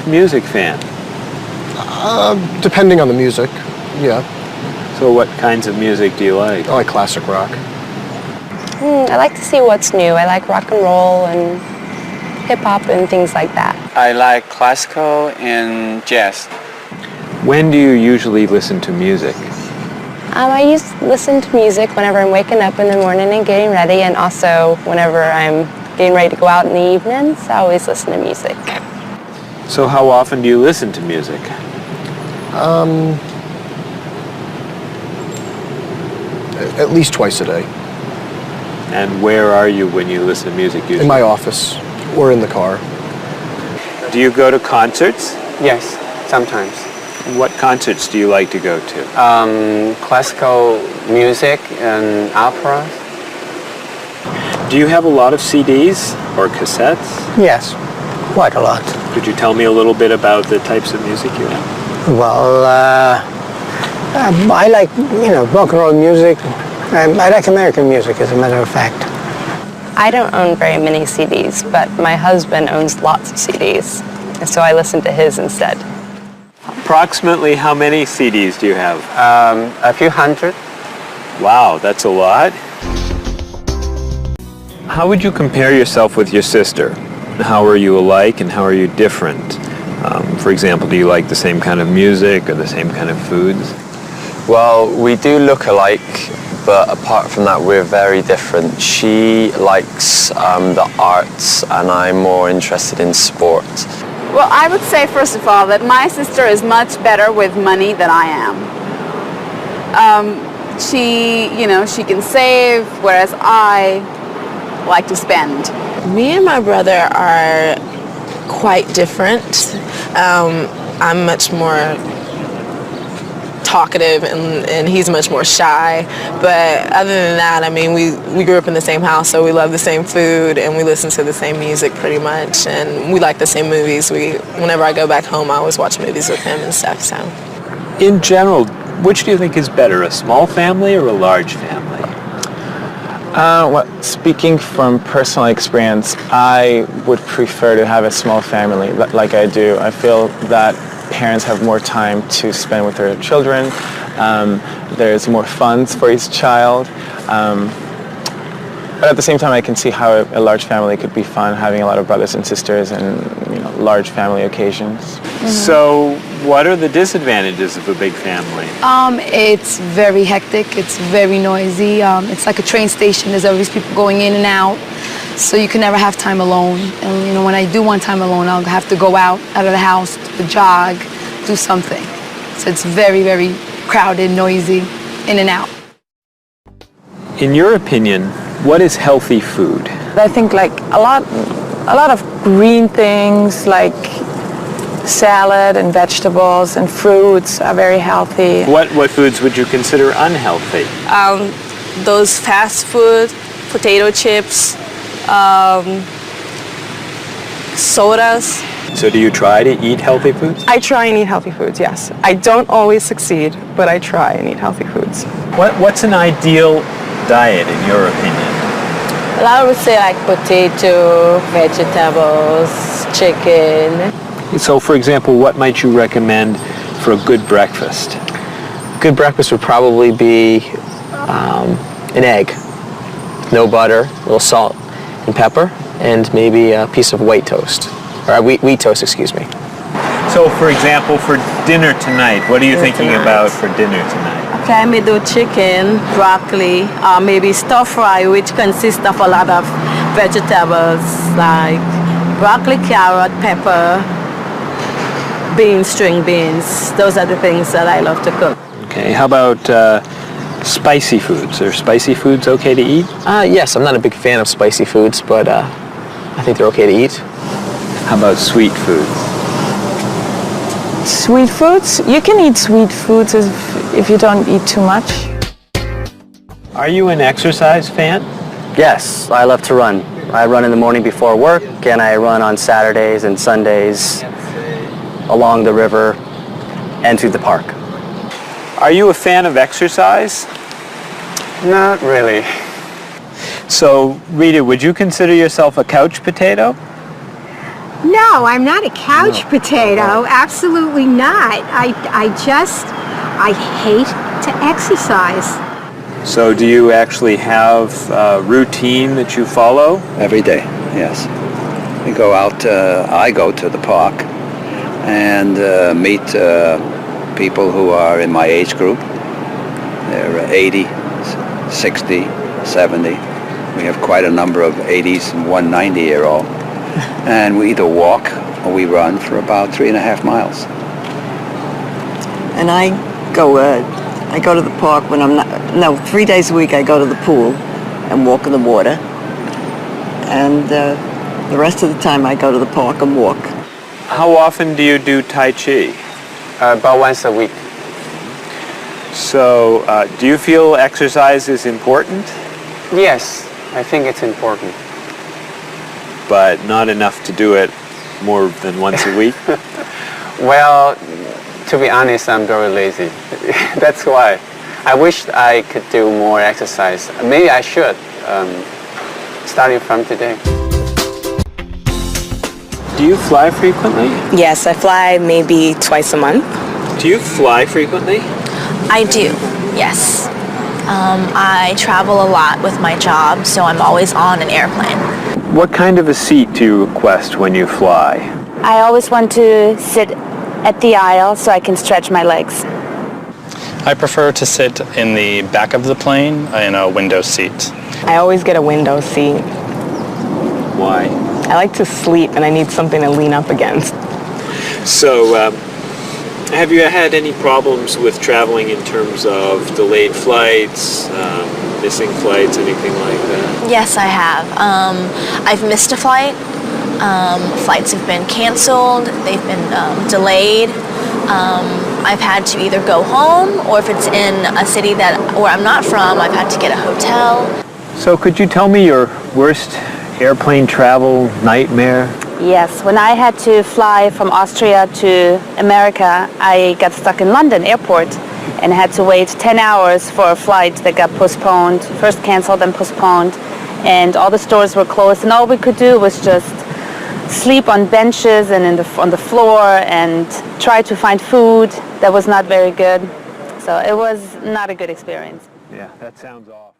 Music fan. Depending on the music, yeah. So what kinds of music do you like? I like classic rock. I like to see what's new. I like rock and roll and hip-hop and things like that. I like classical and jazz. When do you usually listen to music? I used to listen to music whenever I'm waking up in the morning and getting ready, and also whenever I'm getting ready to go out in the evenings. I always listen to music. So how often do you listen to music? At least twice a day. And where are you when you listen to music usually? In my office or in the car. Do you go to concerts? Yes, sometimes. What concerts do you like to go to? Classical music and operas. Do you have a lot of CDs or cassettes? Yes, quite a lot. Could you tell me a little bit about the types of music you have? Well, I like, rock and roll music. I like American music, as a matter of fact. I don't own very many CDs, but my husband owns lots of CDs, and so I listen to his instead. Approximately how many CDs do you have? A few hundred. Wow, that's a lot. How would you compare yourself with your sister? How are you alike and how are you different? For example, do you like the same kind of music or the same kind of foods? Well, we do look alike, but apart from that, we're very different. She likes the arts, and I'm more interested in sport. Well, I would say, first of all, that my sister is much better with money than I am. She can save, whereas I like to spend. Me and my brother are quite different. I'm much more talkative and he's much more shy, but other than that, I mean, we grew up in the same house, so we love the same food and we listen to the same music pretty much, and we like the same movies. Whenever I go back home, I always watch movies with him and stuff. So in general, which do you think is better, a small family or a large family? Well, speaking from personal experience, I would prefer to have a small family like I do. I feel that parents have more time to spend with their children. There's more funds for each child. But at the same time, I can see how a large family could be fun, having a lot of brothers and sisters and large family occasions. Mm-hmm. So what are the disadvantages of a big family? It's very hectic, it's very noisy. It's like a train station, there's always people going in and out. So you can never have time alone. And when I do want time alone, I'll have to go out of the house, to jog, do something. So it's very, very crowded, noisy, in and out. In your opinion, what is healthy food? I think like a lot of green things like salad and vegetables and fruits are very healthy. What foods would you consider unhealthy? Those fast food, potato chips, sodas. So do you try to eat healthy foods? I try and eat healthy foods, yes. I don't always succeed, but I try and eat healthy foods. What's an ideal diet in your opinion? Well, I would say like potato, vegetables, chicken. So for example, what might you recommend for a good breakfast? Good breakfast would probably be an egg, no butter, a little salt and pepper, and maybe a piece of white toast, or wheat toast, excuse me. So for example, for dinner tonight, what are you thinking about for dinner tonight? Okay, I may do chicken, broccoli, maybe stir fry, which consists of a lot of vegetables like broccoli, carrot, pepper, beans, string beans. Those are the things that I love to cook. Okay, how about spicy foods? Are spicy foods okay to eat? Yes, I'm not a big fan of spicy foods, but I think they're okay to eat. How about sweet foods? Sweet foods? You can eat sweet foods if you don't eat too much. Are you an exercise fan? Yes, I love to run. I run in the morning before work, and I run on Saturdays and Sundays along the river and through the park. Are you a fan of exercise? Not really. So, Rita, would you consider yourself a couch potato? No, I'm not a couch potato. Absolutely not. I hate to exercise. So do you actually have a routine that you follow? Every day, yes. We go out, I go to the park and meet people who are in my age group. They're 80, 60, 70. We have quite a number of 80s and one 90-year-old. And we either walk or we run for about 3.5 miles. And I go to the park when I'm not, no, 3 days a week I go to the pool and walk in the water. And the rest of the time I go to the park and walk. How often do you do Tai Chi? About once a week. So do you feel exercise is important? Yes, I think it's important. But not enough to do it more than once a week? Well, to be honest, I'm very lazy. That's why. I wish I could do more exercise. Maybe I should, starting from today. Do you fly frequently? Yes, I fly maybe twice a month. Do you fly frequently? I do, yes. I travel a lot with my job, so I'm always on an airplane. What kind of a seat do you request when you fly? I always want to sit at the aisle so I can stretch my legs. I prefer to sit in the back of the plane in a window seat. I always get a window seat. Why? I like to sleep and I need something to lean up against. So, have you had any problems with traveling in terms of delayed flights, missing flights, anything like that? Yes, I have. I've missed a flight. Flights have been canceled. They've been delayed. I've had to either go home, or if it's in a city where I'm not from, I've had to get a hotel. So could you tell me your worst airplane travel nightmare? Yes, when I had to fly from Austria to America, I got stuck in London airport and had to wait 10 hours for a flight that got postponed, first canceled and postponed, and all the stores were closed, and all we could do was just sleep on benches and on the floor and try to find food that was not very good. So it was not a good experience. Yeah, that sounds awful.